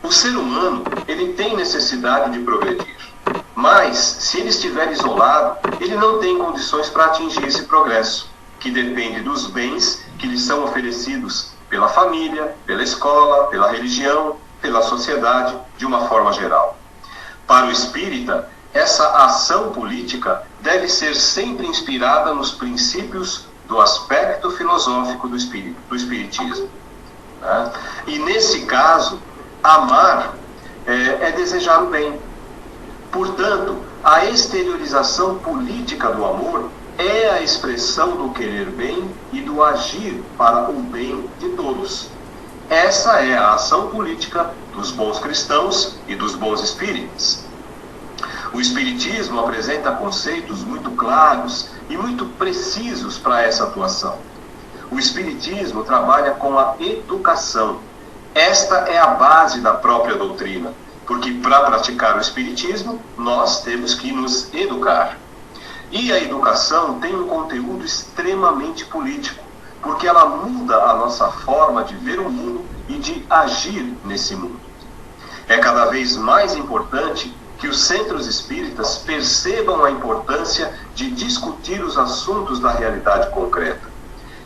O ser humano, ele tem necessidade de progredir, mas se ele estiver isolado, ele não tem condições para atingir esse progresso, que depende dos bens que lhe são oferecidos pela família, pela escola, pela religião, pela sociedade, de uma forma geral. Para o espírita, essa ação política deve ser sempre inspirada nos princípios do aspecto filosófico do espiritismo. Né? E nesse caso, amar é desejar o bem. Portanto, a exteriorização política do amor é a expressão do querer bem e do agir para o bem de todos. Essa é a ação política dos bons cristãos e dos bons espíritas. O espiritismo apresenta conceitos muito claros e muito precisos para essa atuação. O espiritismo trabalha com a educação. Esta é a base da própria doutrina, porque para praticar o espiritismo, nós temos que nos educar. E a educação tem um conteúdo extremamente político, porque ela muda a nossa forma de ver o mundo e de agir nesse mundo. É cada vez mais importante que os centros espíritas percebam a importância de discutir os assuntos da realidade concreta.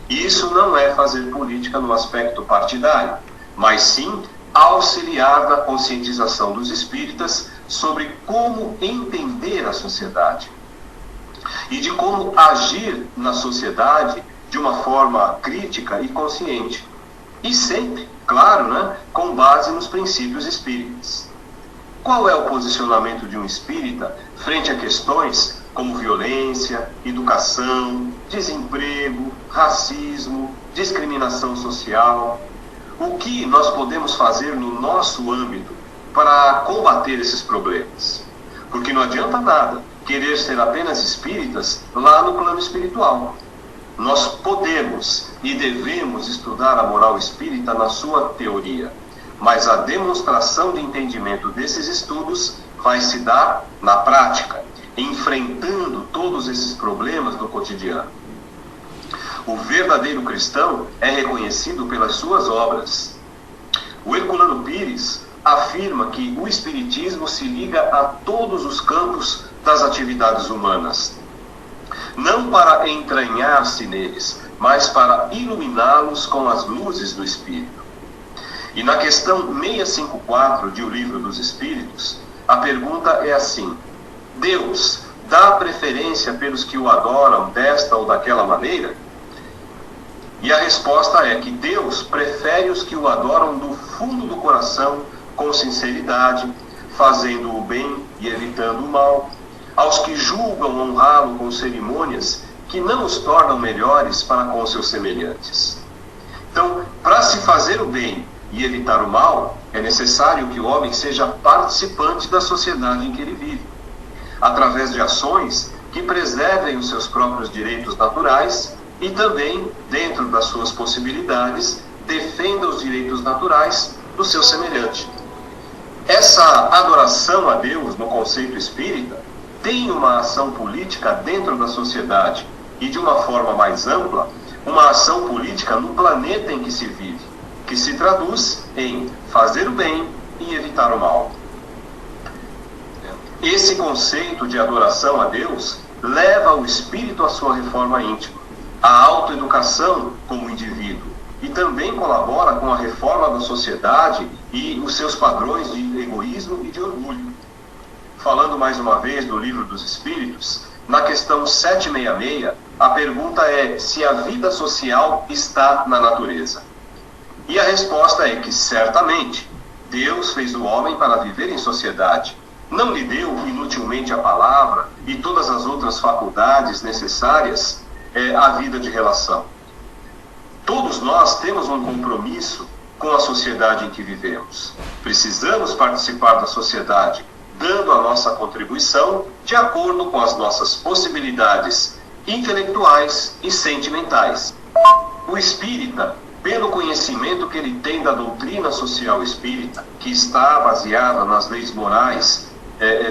E isso não é fazer política no aspecto partidário, mas sim auxiliar na conscientização dos espíritas sobre como entender a sociedade e de como agir na sociedade de uma forma crítica e consciente. E sempre, claro, né, com base nos princípios espíritas. Qual é o posicionamento de um espírita frente a questões como violência, educação, desemprego, racismo, discriminação social? O que nós podemos fazer no nosso âmbito para combater esses problemas? Porque não adianta nada querer ser apenas espíritas lá no plano espiritual. Nós podemos e devemos estudar a moral espírita na sua teoria, mas a demonstração de entendimento desses estudos vai se dar na prática, enfrentando todos esses problemas do cotidiano. O verdadeiro cristão é reconhecido pelas suas obras. O Herculano Pires afirma que o espiritismo se liga a todos os campos das atividades humanas, não para entranhar-se neles, mas para iluminá-los com as luzes do Espírito. E na questão 654 de O Livro dos Espíritos, a pergunta é assim: Deus dá preferência pelos que o adoram desta ou daquela maneira? E a resposta é que Deus prefere os que o adoram do fundo do coração, com sinceridade, fazendo o bem e evitando o mal, aos que julgam honrá-lo com cerimônias que não os tornam melhores para com seus semelhantes. Então, para se fazer o bem e evitar o mal, é necessário que o homem seja participante da sociedade em que ele vive, através de ações que preservem os seus próprios direitos naturais e também, dentro das suas possibilidades, defenda os direitos naturais do seu semelhante. Essa adoração a Deus, no conceito espírita, tem uma ação política dentro da sociedade e, de uma forma mais ampla, uma ação política no planeta em que se vive, que se traduz em fazer o bem e evitar o mal. Esse conceito de adoração a Deus leva o espírito à sua reforma íntima, à autoeducação como indivíduo, e também colabora com a reforma da sociedade e os seus padrões de egoísmo e de orgulho. Falando mais uma vez do Livro dos Espíritos, na questão 766, a pergunta é se a vida social está na natureza. E a resposta é que, certamente, Deus fez o homem para viver em sociedade. Não lhe deu inutilmente a palavra e todas as outras faculdades necessárias à vida de relação. Todos nós temos um compromisso com a sociedade em que vivemos. Precisamos participar da sociedade, dando a nossa contribuição de acordo com as nossas possibilidades intelectuais e sentimentais. O espírita, pelo conhecimento que ele tem da doutrina social espírita, que está baseada nas leis morais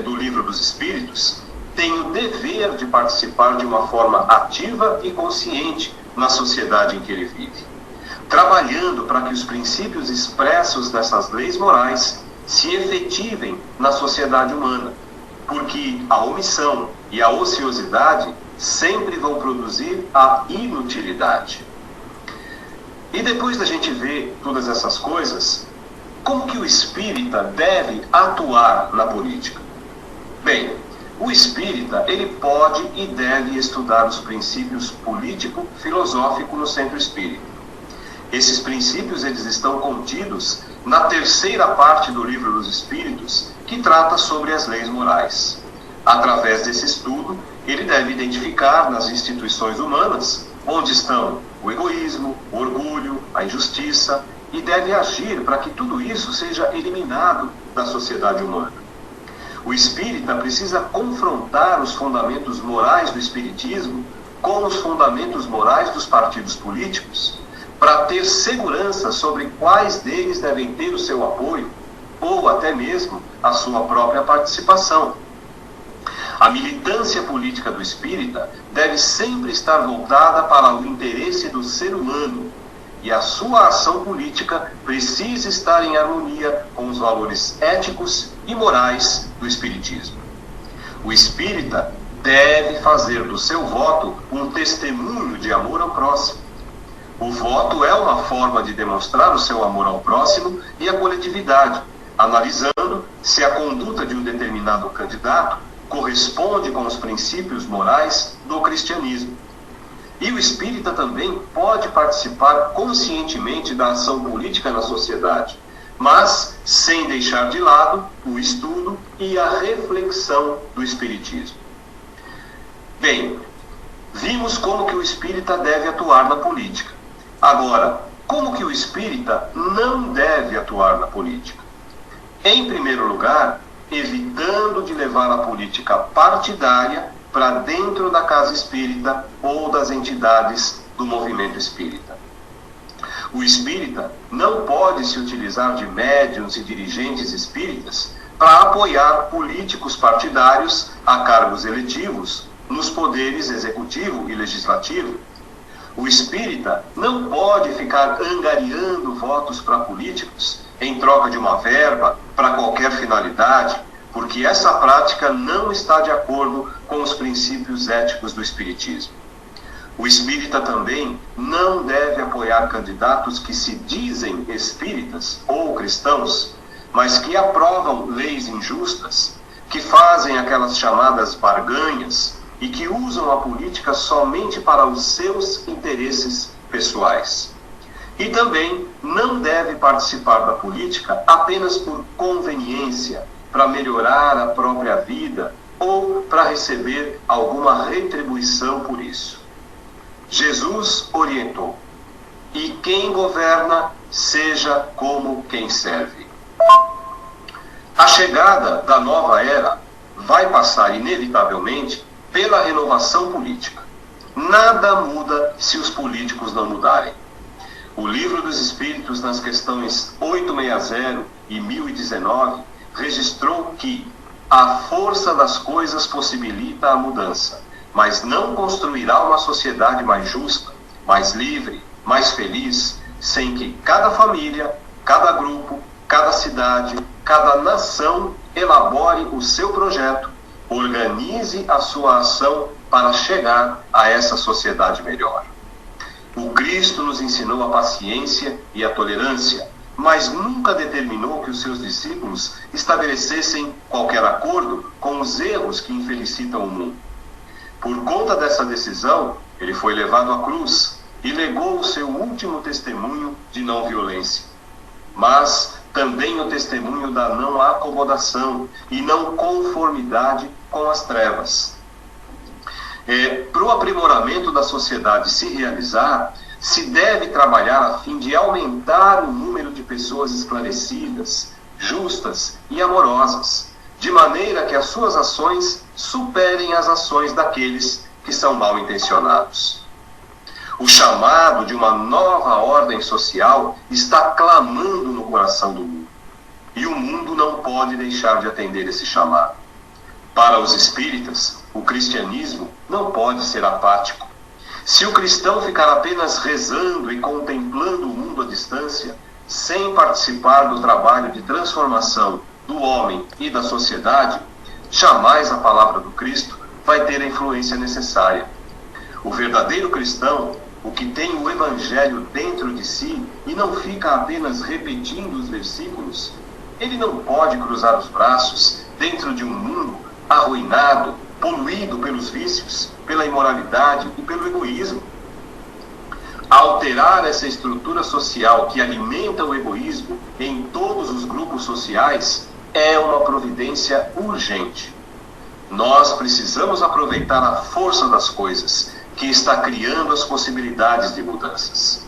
do Livro dos Espíritos, tem o dever de participar de uma forma ativa e consciente na sociedade em que ele vive, trabalhando para que os princípios expressos nessas leis morais se efetivem na sociedade humana, porque a omissão e a ociosidade sempre vão produzir a inutilidade. E depois da gente ver todas essas coisas, como que o espírita deve atuar na política? Bem, o espírita, ele pode e deve estudar os princípios político-filosóficos no centro espírita. Esses princípios, eles estão contidos na terceira parte do Livro dos Espíritos, que trata sobre as leis morais. Através desse estudo, ele deve identificar nas instituições humanas onde estão o egoísmo, o orgulho, a injustiça, e deve agir para que tudo isso seja eliminado da sociedade humana. O espírita precisa confrontar os fundamentos morais do espiritismo com os fundamentos morais dos partidos políticos, para ter segurança sobre quais deles devem ter o seu apoio, ou até mesmo a sua própria participação. A militância política do espírita deve sempre estar voltada para o interesse do ser humano, e a sua ação política precisa estar em harmonia com os valores éticos e morais do espiritismo. O espírita deve fazer do seu voto um testemunho de amor ao próximo. O voto é uma forma de demonstrar o seu amor ao próximo e à coletividade, analisando se a conduta de um determinado candidato corresponde com os princípios morais do cristianismo. E o espírita também pode participar conscientemente da ação política na sociedade, mas sem deixar de lado o estudo e a reflexão do espiritismo. Bem, vimos como que o espírita deve atuar na política. Agora, como que o espírita não deve atuar na política? Em primeiro lugar, evitando de levar a política partidária para dentro da casa espírita ou das entidades do movimento espírita. O espírita não pode se utilizar de médiuns e dirigentes espíritas para apoiar políticos partidários a cargos eletivos nos poderes executivo e legislativo. O espírita não pode ficar angariando votos para políticos em troca de uma verba para qualquer finalidade, porque essa prática não está de acordo com os princípios éticos do espiritismo. O espírita também não deve apoiar candidatos que se dizem espíritas ou cristãos, mas que aprovam leis injustas, que fazem aquelas chamadas barganhas e que usam a política somente para os seus interesses pessoais. E também não deve participar da política apenas por conveniência, para melhorar a própria vida ou para receber alguma retribuição por isso. Jesus orientou: e quem governa, seja como quem serve. A chegada da nova era vai passar inevitavelmente pela renovação política. Nada muda se os políticos não mudarem. O Livro dos Espíritos, nas questões 860 e 1019, registrou que a força das coisas possibilita a mudança, mas não construirá uma sociedade mais justa, mais livre, mais feliz, sem que cada família, cada grupo, cada cidade, cada nação elabore o seu projeto, organize a sua ação para chegar a essa sociedade melhor. O Cristo nos ensinou a paciência e a tolerância, mas nunca determinou que os seus discípulos estabelecessem qualquer acordo com os erros que infelicitam o mundo. Por conta dessa decisão, ele foi levado à cruz e legou o seu último testemunho de não violência, mas também o testemunho da não acomodação e não conformidade com as trevas. Para o aprimoramento da sociedade se realizar, se deve trabalhar a fim de aumentar o número de pessoas esclarecidas, justas e amorosas, de maneira que as suas ações superem as ações daqueles que são mal intencionados. O chamado de uma nova ordem social está clamando no coração do mundo, e o mundo não pode deixar de atender esse chamado. Para os espíritas, o cristianismo não pode ser apático. Se o cristão ficar apenas rezando e contemplando o mundo à distância, sem participar do trabalho de transformação do homem e da sociedade, jamais a palavra do Cristo vai ter a influência necessária. O verdadeiro cristão, o que tem o Evangelho dentro de si e não fica apenas repetindo os versículos, ele não pode cruzar os braços dentro de um mundo arruinado, poluído pelos vícios, pela imoralidade e pelo egoísmo. Alterar essa estrutura social que alimenta o egoísmo em todos os grupos sociais é uma providência urgente. Nós precisamos aproveitar a força das coisas que está criando as possibilidades de mudanças.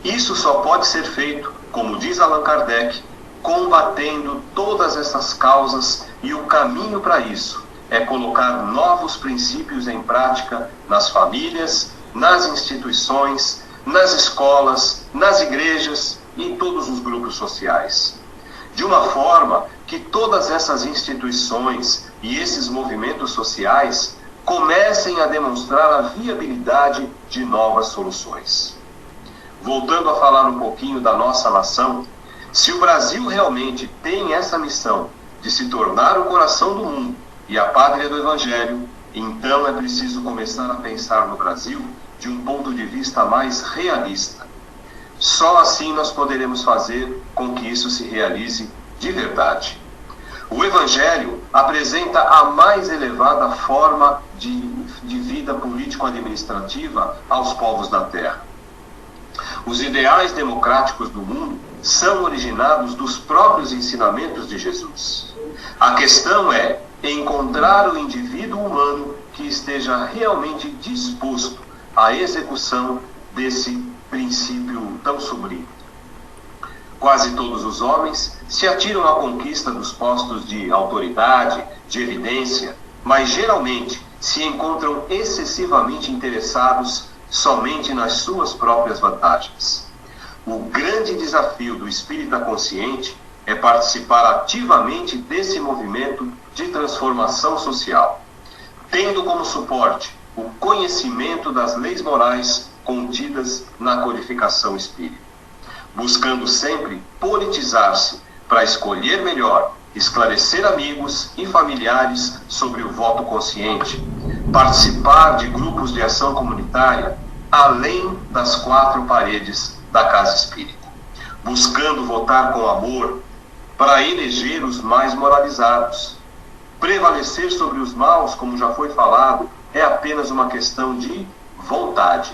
Isso só pode ser feito, como diz Allan Kardec, combatendo todas essas causas, e o caminho para isso é colocar novos princípios em prática nas famílias, nas instituições, nas escolas, nas igrejas e em todos os grupos sociais. De uma forma que todas essas instituições e esses movimentos sociais comecem a demonstrar a viabilidade de novas soluções. Voltando a falar um pouquinho da nossa nação, se o Brasil realmente tem essa missão de se tornar o coração do mundo e a pátria do Evangelho, então é preciso começar a pensar no Brasil de um ponto de vista mais realista. Só assim nós poderemos fazer com que isso se realize de verdade. O Evangelho apresenta a mais elevada forma de vida político-administrativa aos povos da terra. Os ideais democráticos do mundo são originados dos próprios ensinamentos de Jesus. A questão é encontrar o indivíduo humano que esteja realmente disposto à execução desse princípio tão sublime. Quase todos os homens se atiram à conquista dos postos de autoridade, de evidência, mas geralmente se encontram excessivamente interessados somente nas suas próprias vantagens. O grande desafio do espírita consciente é participar ativamente desse movimento de transformação social, tendo como suporte o conhecimento das leis morais contidas na codificação espírita, buscando sempre politizar-se para escolher melhor, esclarecer amigos e familiares sobre o voto consciente, participar de grupos de ação comunitária além das 4 paredes da casa espírita, buscando votar com amor para eleger os mais moralizados. Prevalecer sobre os maus, como já foi falado, é apenas uma questão de vontade.